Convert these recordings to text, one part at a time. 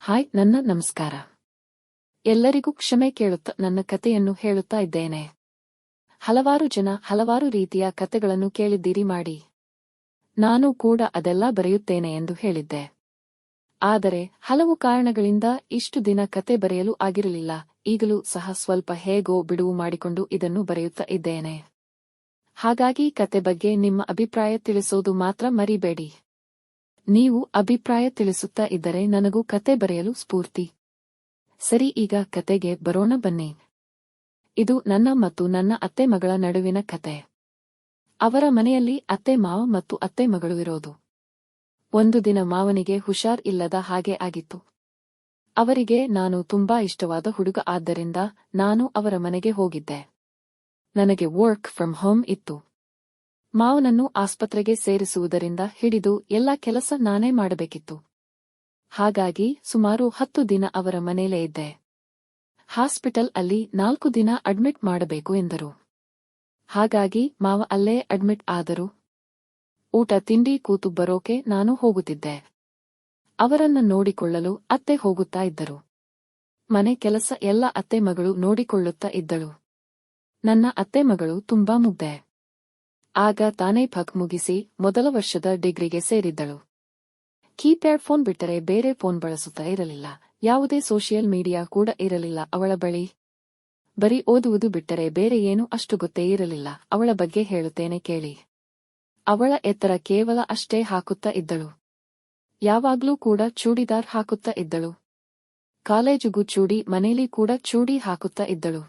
Hi, ನಮಸ್ಕಾರ. ಎಲ್ಲರಿಗೂ ಕ್ಷಮೆ ಕೇಳುತ್ತಾ ನನ್ನ ಕತೆಯನ್ನು ಹೇಳುತ್ತಾ ಇದ್ದೇನೆ. ಹಲವಾರು ಜನ ಹಲವಾರು ರೀತಿಯ ಕತೆಗಳನ್ನು ಕೇಳಿದ್ದೀರಿ ಮಾಡಿ. ನಾನು ಕೂಡ ಅದೆಲ್ಲ ಬರೆಯುತ್ತೇನೆ ಎಂದು ಹೇಳಿದ್ದೆ. ಆದರೆ ಹಲವು ಕಾರಣಗಳಿಂದ ಇಷ್ಟು ದಿನ ಕತೆ ಬರೆಯಲು ಆಗಿರಲಿಲ್ಲ. ಈಗಲೂ ಸಹ ಸ್ವಲ್ಪ ಹೇಗೋ ಬಿಡುವು ಮಾಡಿಕೊಂಡು ಇದನ್ನು ಬರೆಯುತ್ತಾ ಇದ್ದೇನೆ. ಹಾಗಾಗಿ ಕತೆ ಬಗ್ಗೆ ನಿಮ್ಮ ಅಭಿಪ್ರಾಯ ತಿಳಿಸೋದು ಮಾತ್ರ ಮರಿಬೇಡಿ. ನೀವು ಅಭಿಪ್ರಾಯ ತಿಳಿಸುತ್ತಾ ಇದ್ದರೆ ನನಗೂ ಕತೆ ಬರೆಯಲು ಸ್ಫೂರ್ತಿ. ಸರಿ, ಈಗ ಕತೆಗೆ ಬರೋಣ ಬನ್ನಿ. ಇದು ನನ್ನ ಮತ್ತು ನನ್ನ ಅತ್ತೆ ಮಗಳ ನಡುವಿನ ಕತೆ. ಅವರ ಮನೆಯಲ್ಲಿ ಅತ್ತೆ ಮಾವ ಮತ್ತು ಅತ್ತೆ ಮಗಳು ಇರೋದು. ಒಂದು ದಿನ ಮಾವನಿಗೆ ಹುಷಾರ್ ಇಲ್ಲದ ಹಾಗೆ ಆಗಿತ್ತು. ಅವರಿಗೆ ನಾನು ತುಂಬಾ ಇಷ್ಟವಾದ ಹುಡುಗ ಆದ್ದರಿಂದ ನಾನು ಅವರ ಮನೆಗೆ ಹೋಗಿದ್ದೆ. ನನಗೆ ವರ್ಕ್ ಫ್ರಮ್ ಹೋಮ್ ಇತ್ತು. ಮಾವನನ್ನು ಆಸ್ಪತ್ರೆಗೆ ಸೇರಿಸುವುದರಿಂದ ಹಿಡಿದು ಎಲ್ಲ ಕೆಲಸ ನಾನೇ ಮಾಡಬೇಕಿತ್ತು. ಹಾಗಾಗಿ ಸುಮಾರು 10 ದಿನ ಅವರ ಮನೆಯಲ್ಲೇ ಇದ್ದೆ. ಹಾಸ್ಪಿಟಲ್ ಅಲ್ಲಿ 4 ದಿನ ಅಡ್ಮಿಟ್ ಮಾಡಬೇಕು ಎಂದರು. ಹಾಗಾಗಿ ಮಾವ ಅಲ್ಲೇ ಅಡ್ಮಿಟ್ ಆದರು. ಊಟ ತಿಂಡಿ ಕೂತು ಬರೋಕೆ ನಾನು ಹೋಗುತ್ತಿದ್ದೆ. ಅವರನ್ನ ನೋಡಿಕೊಳ್ಳಲು ಅತ್ತೆ ಹೋಗುತ್ತಾ ಇದ್ದರು. ಮನೆ ಕೆಲಸ ಎಲ್ಲ ಅತ್ತೆ ಮಗಳು ನೋಡಿಕೊಳ್ಳುತ್ತಾ ಇದ್ದಳು. ನನ್ನ ಅತ್ತೆ ಮಗಳು ತುಂಬಾ ಮುಗ್ದೆ. ಆಗ ತಾನೇ ಪಕ್ ಮುಗಿಸಿ ಮೊದಲ ವರ್ಷದ ಡಿಗ್ರಿಗೆ ಸೇರಿದ್ದಳು. ಕೀಪ್ಯಾಡ್ ಫೋನ್ ಬಿಟ್ಟರೆ ಬೇರೆ ಫೋನ್ ಬಳಸುತ್ತಾ ಇರಲಿಲ್ಲ. ಯಾವುದೇ ಸೋಷಿಯಲ್ ಮೀಡಿಯಾ ಕೂಡ ಇರಲಿಲ್ಲ ಅವಳ ಬಳಿ. ಬರೀ ಓದುವುದು ಬಿಟ್ಟರೆ ಬೇರೆ ಏನೂ ಅಷ್ಟು ಗೊತ್ತೇ ಇರಲಿಲ್ಲ. ಅವಳ ಬಗ್ಗೆ ಹೇಳುತ್ತೇನೆ ಕೇಳಿ. ಅವಳ ಎತ್ತರ ಕೇವಲ ಅಷ್ಟೇ ಹಾಕುತ್ತಾ ಇದ್ದಳು. ಯಾವಾಗ್ಲೂ ಕೂಡ ಚೂಡಿದಾರ್ ಹಾಕುತ್ತಾ ಇದ್ದಳು. ಕಾಲೇಜುಗೂ ಚೂಡಿ, ಮನೇಲಿ ಕೂಡ ಚೂಡಿ ಹಾಕುತ್ತಾ ಇದ್ದಳು.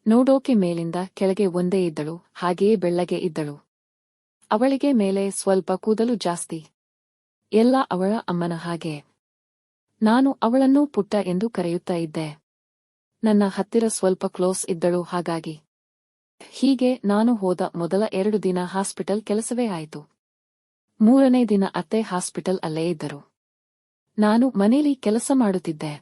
ನೋಡೋಕೆ ಮೇಲಿಂದ ಕೆಳಗೆ ಒಂದೇ ಇದ್ದಳು. ಹಾಗೆಯೇ ಬೆಳ್ಳಗೆ ಇದ್ದಳು. ಅವಳಿಗೆ ಮೇಲೆ ಸ್ವಲ್ಪ ಕೂದಲು ಜಾಸ್ತಿ. ಎಲ್ಲ ಅವಳ ಅಮ್ಮನ ಹಾಗೆ. ನಾನು ಅವಳನ್ನು ಪುಟ್ಟ ಎಂದು ಕರೆಯುತ್ತಾ ಇದ್ದೆ. ನನ್ನ ಹತ್ತಿರ ಸ್ವಲ್ಪ ಕ್ಲೋಸ್ ಇದ್ದಳು. ಹಾಗಾಗಿ ಹೀಗೆ ನಾನು ಹೋದ ಮೊದಲ 2 ದಿನ ಹಾಸ್ಪಿಟಲ್ ಕೆಲಸವೇ ಆಯಿತು. 3ನೇ ದಿನ ಅತ್ತೆ ಹಾಸ್ಪಿಟಲ್ ಅಲ್ಲೇ ಇದ್ದರು. ನಾನು ಮನೇಲಿ ಕೆಲಸ ಮಾಡುತ್ತಿದ್ದೆ.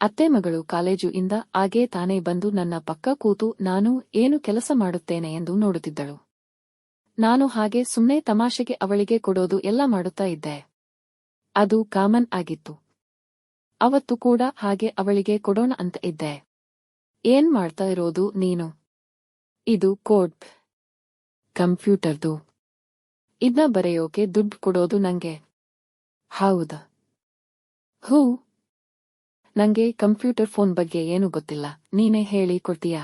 ಅತ್ತೆ ಮಗಳು ಕಾಲೇಜು ಇಂದ ಆಗೇ ತಾನೇ ಬಂದು ನನ್ನ ಪಕ್ಕ ಕೂತು ನಾನು ಏನು ಕೆಲಸ ಮಾಡುತ್ತೇನೆ ಎಂದು ನೋಡುತ್ತಿದ್ದಳು. ನಾನು ಹಾಗೆ ಸುಮ್ನೆ ತಮಾಷೆಗೆ ಅವಳಿಗೆ ಕೊಡೋದು ಎಲ್ಲ ಮಾಡುತ್ತಾ ಇದ್ದೆ. ಅದು ಕಾಮನ್ ಆಗಿತ್ತು. ಅವತ್ತು ಕೂಡ ಹಾಗೆ ಅವಳಿಗೆ ಕೊಡೋಣ ಅಂತ ಇದ್ದೆ. ಏನ್ ಮಾಡ್ತಾ ಇರೋದು ನೀನು? ಇದು ಕೋಡ್ ಕಂಪ್ಯೂಟರ್ದು. ಇದ್ನ ಬರೆಯೋಕೆ ದುಡ್ಡು ಕೊಡೋದು ನಂಗೆ. ಹೌದಾ? ಹೂ. ನಂಗೆ ಕಂಪ್ಯೂಟರ್ ಫೋನ್ ಬಗ್ಗೆ ಏನು ಗೊತ್ತಿಲ್ಲ. ನೀನೇ ಹೇಳಿ ಕೊಡ್ತೀಯಾ?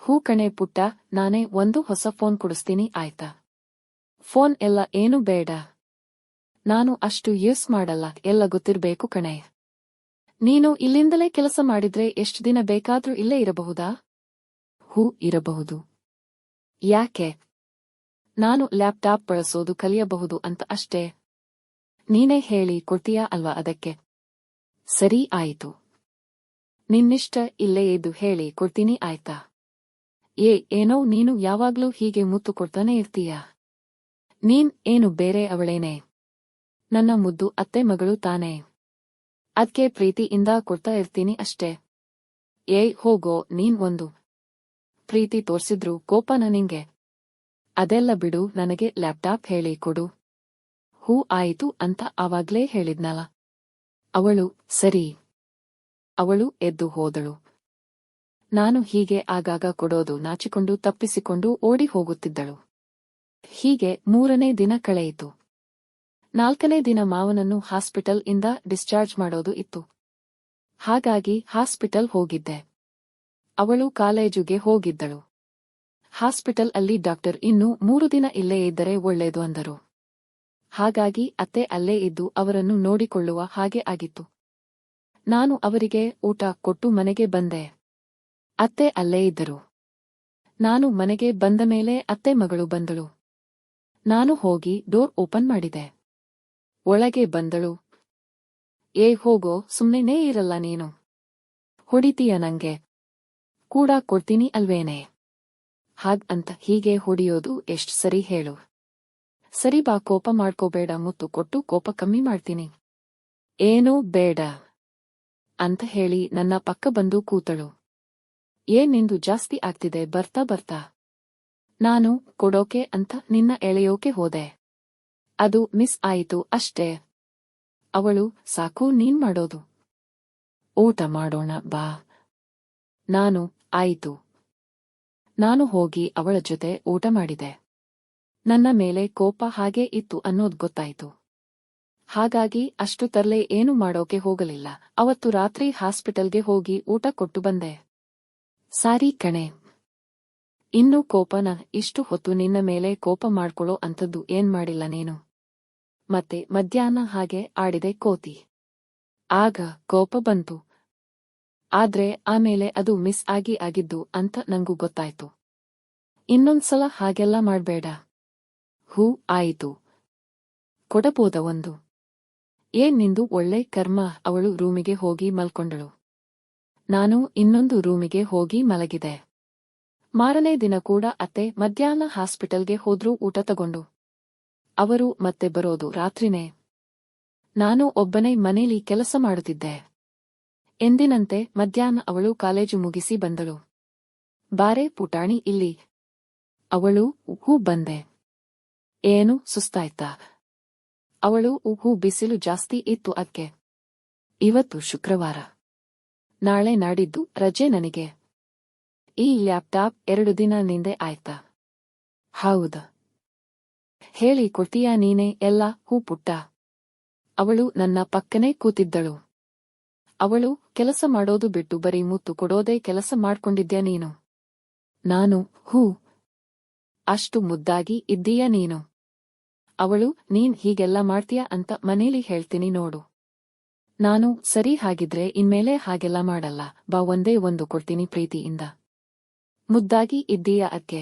ಹೂ ಕಣೆ ಪುಟ್ಟ, ನಾನೇ ಒಂದು ಹೊಸ ಫೋನ್ ಕೊಡಿಸ್ತೀನಿ ಆಯ್ತಾ? ಫೋನ್ ಎಲ್ಲ ಏನು ಬೇಡ. ನಾನು ಅಷ್ಟು ಯೂಸ್ ಮಾಡಲ್ಲ, ಎಲ್ಲ ಗೊತ್ತಿರ್ಬೇಕು ಕಣೆ. ನೀನು ಇಲ್ಲಿಂದಲೇ ಕೆಲಸ ಮಾಡಿದ್ರೆ ಎಷ್ಟು ದಿನ ಬೇಕಾದ್ರೂ ಇಲ್ಲೇ ಇರಬಹುದಾ? ಹೂ, ಇರಬಹುದು. ಯಾಕೆ? ನಾನು ಲ್ಯಾಪ್ಟಾಪ್ ಬಳಸೋದು ಕಲಿಯಬಹುದು ಅಂತ ಅಷ್ಟೇ. ನೀನೇ ಹೇಳಿ ಕೊಡ್ತೀಯಾ ಅಲ್ವಾ ಅದಕ್ಕೆ. ಸರಿ ಆಯಿತು. ನಿನ್ನಿಷ್ಟ, ಇಲ್ಲೇ ಇದ್ದು ಹೇಳಿ ಕೊಡ್ತೀನಿ ಆಯ್ತಾ? ಏನೋ ನೀನು ಯಾವಾಗ್ಲೂ ಹೀಗೆ ಮುತ್ತು ಕೊಡ್ತಾನೆ ಇರ್ತೀಯಾ? ನೀನ್ ಏನು ಬೇರೆ ಅವಳೇನೆ? ನನ್ನ ಮುದ್ದು ಅತ್ತೆ ಮಗಳು ತಾನೇ. ಅದ್ಕೆ ಪ್ರೀತಿಯಿಂದ ಕೊಡ್ತಾ ಇರ್ತೀನಿ ಅಷ್ಟೇ. ಹೋಗೋ ನೀನ್. ಒಂದು ಪ್ರೀತಿ ತೋರ್ಸಿದ್ರು ಕೋಪನ ನಿಂಗೆ? ಅದೆಲ್ಲ ಬಿಡು, ನನಗೆ ಲ್ಯಾಪ್ಟಾಪ್ ಹೇಳಿ ಕೊಡು. ಹೂ ಆಯಿತು ಅಂತ ಆವಾಗ್ಲೇ ಹೇಳಿದ್ನಲ್ಲ. ಅವಳು ಸರಿ. ಅವಳು ಎದ್ದು ಹೋದಳು. ನಾನು ಹೀಗೆ ಆಗಾಗ ಕೊಡೋದು ನಾಚಿಕೊಂಡು ತಪ್ಪಿಸಿಕೊಂಡು ಓಡಿ ಹೋಗುತ್ತಿದ್ದಳು. ಹೀಗೆ 3ನೇ ದಿನ ಕಳೆಯಿತು. 4ನೇ ದಿನ ಮಾವನನ್ನು ಹಾಸ್ಪಿಟಲ್ ಇಂದ ಡಿಸ್ಚಾರ್ಜ್ ಮಾಡೋದು ಇತ್ತು. ಹಾಗಾಗಿ ಹಾಸ್ಪಿಟಲ್ ಹೋಗಿದ್ದೆ. ಅವಳು ಕಾಲೇಜುಗೆ ಹೋಗಿದ್ದಳು. ಹಾಸ್ಪಿಟಲ್ ಅಲ್ಲಿ ಡಾಕ್ಟರ್ ಇನ್ನೂ 3 ದಿನ ಇಲ್ಲೇ ಇದ್ದರೆ ಒಳ್ಳೇದು ಅಂದರು. ಹಾಗಾಗಿ ಅತ್ತೆ ಅಲ್ಲೇ ಇದ್ದು ಅವರನ್ನು ನೋಡಿಕೊಳ್ಳುವ ಹಾಗೆ ಆಗಿತ್ತು. ನಾನು ಅವರಿಗೆ ಊಟ ಕೊಟ್ಟು ಮನೆಗೆ ಬಂದೆ. ಅತ್ತೆ ಅಲ್ಲೇ ಇದ್ದರು. ನಾನು ಮನೆಗೆ ಬಂದ ಮೇಲೆ ಅತ್ತೆ ಮಗಳು ಬಂದಳು. ನಾನು ಹೋಗಿ ಡೋರ್ ಓಪನ್ ಮಾಡಿದೆ. ಒಳಗೆ ಬಂದಳು. ಹೋಗೋ, ಸುಮ್ನೆನೇ ಇರಲ್ಲ ನೀನು. ಹೊಡಿತೀಯ ನಂಗೆ? ಕೂಡ ಕೊಡ್ತೀನಿ ಅಲ್ವೇನೆ? ಹಾಗ್ ಅಂತ ಹೀಗೆ ಹೊಡಿಯೋದು ಎಷ್ಟ್ ಸರಿ ಹೇಳು? ಸರಿ ಬಾ, ಕೋಪ ಮಾಡ್ಕೋಬೇಡ, ಮುತ್ತು ಕೊಟ್ಟು ಕೋಪ ಕಮ್ಮಿ ಮಾಡ್ತೀನಿ. ಏನೂ ಬೇಡ ಅಂತ ಹೇಳಿ ನನ್ನ ಪಕ್ಕ ಬಂದು ಕೂತಳು. ನಿಂದು ಜಾಸ್ತಿ ಆಗ್ತಿದೆ ಬರ್ತಾ ಬರ್ತಾ. ನಾನು ಕೊಡೋಕೆ ಅಂತ ನಿನ್ನ ಎಳೆಯೋಕೆ ಹೋದೆ. ಅದು ಮಿಸ್ ಆಯಿತು ಅಷ್ಟೇ. ಅವಳು, ಸಾಕು ನೀನ್ ಮಾಡೋದು. ಊಟ ಮಾಡೋಣ ಬಾ. ನಾನು, ಆಯಿತು. ನಾನು ಹೋಗಿ ಅವಳ ಜೊತೆ ಊಟ ಮಾಡಿದೆ. ನನ್ನ ಮೇಲೆ ಕೋಪ ಹಾಗೆ ಇತ್ತು ಅನ್ನೋದ್ ಗೊತ್ತಾಯ್ತು. ಹಾಗಾಗಿ ಅಷ್ಟು ತರ್ಲೆ ಏನು ಮಾಡೋಕೆ ಹೋಗಲಿಲ್ಲ. ಅವತ್ತು ರಾತ್ರಿ ಹಾಸ್ಪಿಟಲ್ಗೆ ಹೋಗಿ ಊಟ ಕೊಟ್ಟು ಬಂದೆ. ಸಾರಿ ಕಣೆ. ಇನ್ನೂ ಕೋಪನ ಇಷ್ಟು ಹೊತ್ತು ನಿನ್ನ ಮೇಲೆ ಕೋಪ ಮಾಡ್ಕೊಳ್ಳೋ ಅಂಥದ್ದು ಏನ್ ಮಾಡಿಲ್ಲ ನೀನು. ಮತ್ತೆ ಮಧ್ಯಾಹ್ನ ಹಾಗೆ ಆಡಿದೆ ಕೋತಿ. ಆಗ ಕೋಪ ಬಂತು. ಆದ್ರೆ ಆಮೇಲೆ ಅದು ಮಿಸ್ ಆಗಿದ್ದು ಅಂತ ನಂಗೂ ಗೊತ್ತಾಯ್ತು. ಇನ್ನೊಂದ್ಸಲ ಹಾಗೆಲ್ಲ ಮಾಡ್ಬೇಡ. ಹೂ ಆಯಿತು. ಕೊಡಬೋದ ಒಂದು. ಏನ್ ನಿಂದು ಒಳ್ಳೆ ಕರ್ಮ. ಅವಳು ರೂಮಿಗೆ ಹೋಗಿ ಮಲ್ಕೊಂಡಳು. ನಾನು ಇನ್ನೊಂದು ರೂಮಿಗೆ ಹೋಗಿ ಮಲಗಿದೆ. ಮಾರನೇ ದಿನ ಕೂಡ ಅತ್ತೆ ಮಧ್ಯಾಹ್ನ ಹಾಸ್ಪಿಟಲ್ಗೆ ಹೋದ್ರು ಊಟ ತಗೊಂಡು. ಅವರು ಮತ್ತೆ ಬರೋದು ರಾತ್ರಿನೇ. ನಾನು ಒಬ್ಬನೇ ಮನೇಲಿ ಕೆಲಸ ಮಾಡುತ್ತಿದ್ದೆ. ಎಂದಿನಂತೆ ಮಧ್ಯಾಹ್ನ ಅವಳು ಕಾಲೇಜು ಮುಗಿಸಿ ಬಂದಳು. ಬಾರೆ ಪುಟಾಣಿ ಇಲ್ಲಿ. ಅವಳು, ಹೂ ಬಂದೆ. ಏನು ಸುಸ್ತಾಯ್ತಾ. ಅವಳು, ಹೂ ಬಿಸಿಲು ಜಾಸ್ತಿ ಇತ್ತು ಅದ್ಕೆ. ಇವತ್ತು ಶುಕ್ರವಾರ. ನಾಳೆ ನಾಡಿದ್ದು ರಜೆ ನನಗೆ. ಈ ಲ್ಯಾಪ್ಟಾಪ್ 2 ದಿನ ನಿಂದೆ ಆಯ್ತಾ. ಹೌದಾ. ಹೇಳಿ ಕೊಡ್ತೀಯಾ ನೀನೇ ಎಲ್ಲ. ಹೂ ಪುಟ್ಟ. ಅವಳು ನನ್ನ ಪಕ್ಕನೇ ಕೂತಿದ್ದಳು. ಅವಳು, ಕೆಲಸ ಮಾಡೋದು ಬಿಟ್ಟು ಬರೀ ಮುತ್ತು ಕೊಡೋದೇ ಕೆಲಸ ಮಾಡ್ಕೊಂಡಿದ್ಯಾ ನೀನು. ನಾನು, ಹೂ. ಅಷ್ಟು ಮುದ್ದಾಗಿ ಇದ್ದೀಯ ನೀನು. ಅವಳು, ನೀನ್ ಹೀಗೆಲ್ಲ ಮಾಡ್ತೀಯ ಅಂತ ಮನೇಲಿ ಹೇಳ್ತೀನಿ ನೋಡು. ನಾನು, ಸರಿ ಹಾಗಿದ್ರೆ ಇನ್ಮೇಲೆ ಹಾಗೆಲ್ಲ ಮಾಡಲ್ಲ ಬಾ ಒಂದೇ ಒಂದು ಕೊಡ್ತೀನಿ ಪ್ರೀತಿಯಿಂದ. ಮುದ್ದಾಗಿ ಇದ್ದೀಯ ಅದ್ಕೆ.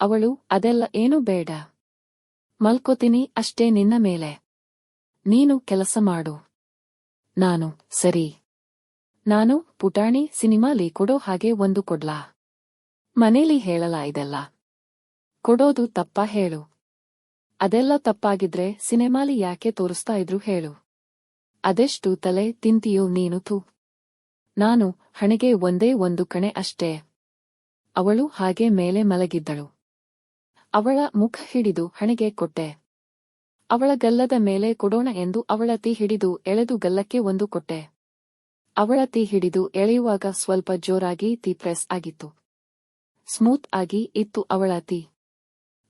ಅವಳು, ಅದೆಲ್ಲ ಏನೂ ಬೇಡ. ಮಲ್ಕೋತೀನಿ ಅಷ್ಟೇ ನಿನ್ನ ಮೇಲೆ. ನೀನು ಕೆಲಸ ಮಾಡು. ನಾನು, ಸರಿ. ನಾನು, ಪುಟಾಣಿ ಸಿನಿಮಾಲಿ ಕೊಡೋ ಹಾಗೆ ಒಂದು ಕೊಡ್ಲಾ. ಮನೇಲಿ ಹೇಳಲ್ಲ ಇದೆಲ್ಲ. ಕೊಡೋದು ತಪ್ಪಾ ಹೇಳು. ಅದೆಲ್ಲ ತಪ್ಪಾಗಿದ್ರೆ ಸಿನೆಮಾಲಿ ಯಾಕೆ ತೋರಿಸ್ತಾ ಇದ್ರು ಹೇಳು. ಅದೆಷ್ಟು ತಲೆ ತಿಂತೀಯೋ ನೀನು. ಥು. ನಾನು, ಹಣೆಗೆ ಒಂದೇ ಒಂದು ಕಣೆ ಅಷ್ಟೇ. ಅವಳು ಹಾಗೆ ಮೇಲೆ ಮಲಗಿದ್ದಳು. ಅವಳ ಮುಖ ಹಿಡಿದು ಹಣೆಗೆ ಕೊಟ್ಟೆ. ಅವಳ ಗಲ್ಲದ ಮೇಲೆ ಕೊಡೋಣ ಎಂದು ಅವಳ ತೀ ಹಿಡಿದು ಎಳೆದು ಗಲ್ಲಕ್ಕೆ ಒಂದು ಕೊಟ್ಟೆ. ಅವಳ ತೀ ಹಿಡಿದು ಎಳೆಯುವಾಗ ಸ್ವಲ್ಪ ಜೋರಾಗಿ ತೀ ಪ್ರೆಸ್ ಆಗಿತ್ತು. ಸ್ಮೂತ್ ಆಗಿ ಇತ್ತು ಅವಳ ತೀ.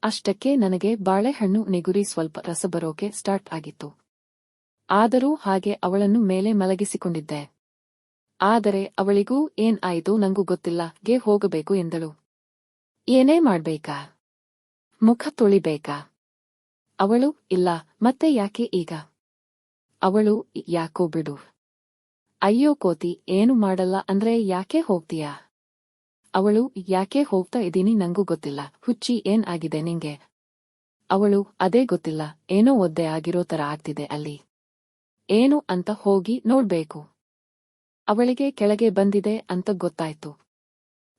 ಅಷ್ಟಕ್ಕೆ ನನಗೆ ಬಾಳೆಹಣ್ಣು ನೆಗುರಿ ಸ್ವಲ್ಪ ರಸ ಬರೋಕೆ ಸ್ಟಾರ್ಟ್ ಆಗಿತ್ತು. ಆದರೂ ಹಾಗೆ ಅವಳನ್ನು ಮೇಲೆ ಮಲಗಿಸಿಕೊಂಡಿದ್ದೆ. ಆದರೆ ಅವಳಿಗೂ ಏನ್ ಆಯಿತು ನಂಗೂ ಗೊತ್ತಿಲ್ಲ. ಗೆ ಹೋಗಬೇಕು ಎಂದಳು. ಏನೇ ಮಾಡ್ಬೇಕಾ. ಮುಖ ತೊಳಿಬೇಕಾ. ಅವಳು, ಇಲ್ಲ. ಮತ್ತೆ ಯಾಕೆ ಈಗ. ಅವಳು, ಯಾಕೋ ಬಿಡು. ಅಯ್ಯೋ ಕೋತಿ, ಏನು ಮಾಡಲ್ಲ ಅಂದ್ರೆ ಯಾಕೆ ಹೋಗ್ತೀಯಾ. ಅವಳು, ಯಾಕೆ ಹೋಗ್ತಾ ಇದೀನಿ ನಂಗೂ ಗೊತ್ತಿಲ್ಲ. ಹುಚ್ಚಿ ಏನ್ ಆಗಿದೆ ನಿಂಗೆ. ಅವಳು, ಅದೇ ಗೊತ್ತಿಲ್ಲ. ಏನೋ ಒದ್ದೆ ಆಗಿರೋ ತರ ಆಗ್ತಿದೆ ಅಲ್ಲಿ. ಏನು ಅಂತ ಹೋಗಿ ನೋಡ್ಬೇಕು. ಅವಳಿಗೆ ಕೆಳಗೆ ಬಂದಿದೆ ಅಂತ ಗೊತ್ತಾಯ್ತು.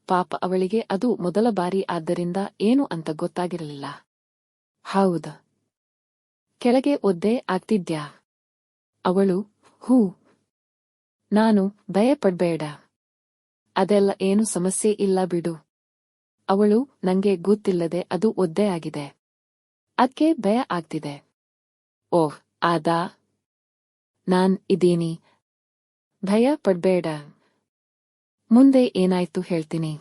ಪಾಪ ಅವಳಿಗೆ ಅದು ಮೊದಲ ಬಾರಿ ಆದ್ದರಿಂದ ಏನು ಅಂತ ಗೊತ್ತಾಗಿರಲಿಲ್ಲ. ಹೌದ. ಕೆಳಗೆ ಒದ್ದೆ ಆಗ್ತಿದ್ಯಾ. ಅವಳು, ಹೂ. ನಾನು, ಭಯ ಪಡ್ಬೇಡ. ಅದೆಲ್ಲ ಏನು ಸಮಸ್ಯೆ ಇಲ್ಲ ಬಿಡು. ಅವಳು, ನಂಗೆ ಗೊತ್ತಿಲ್ಲದೆ ಅದು ಒದ್ದೆ ಆಗಿದೆ. ಅದ್ಕೆ ಭಯ ಆಗ್ತಿದೆ. ಓಹ್ ಅದಾ. ನಾನ್ ಇದೀನಿ. ಭಯ ಪಡ್ಬೇಡ. ಮುಂದೆ ಏನಾಯ್ತು ಹೇಳ್ತೀನಿ.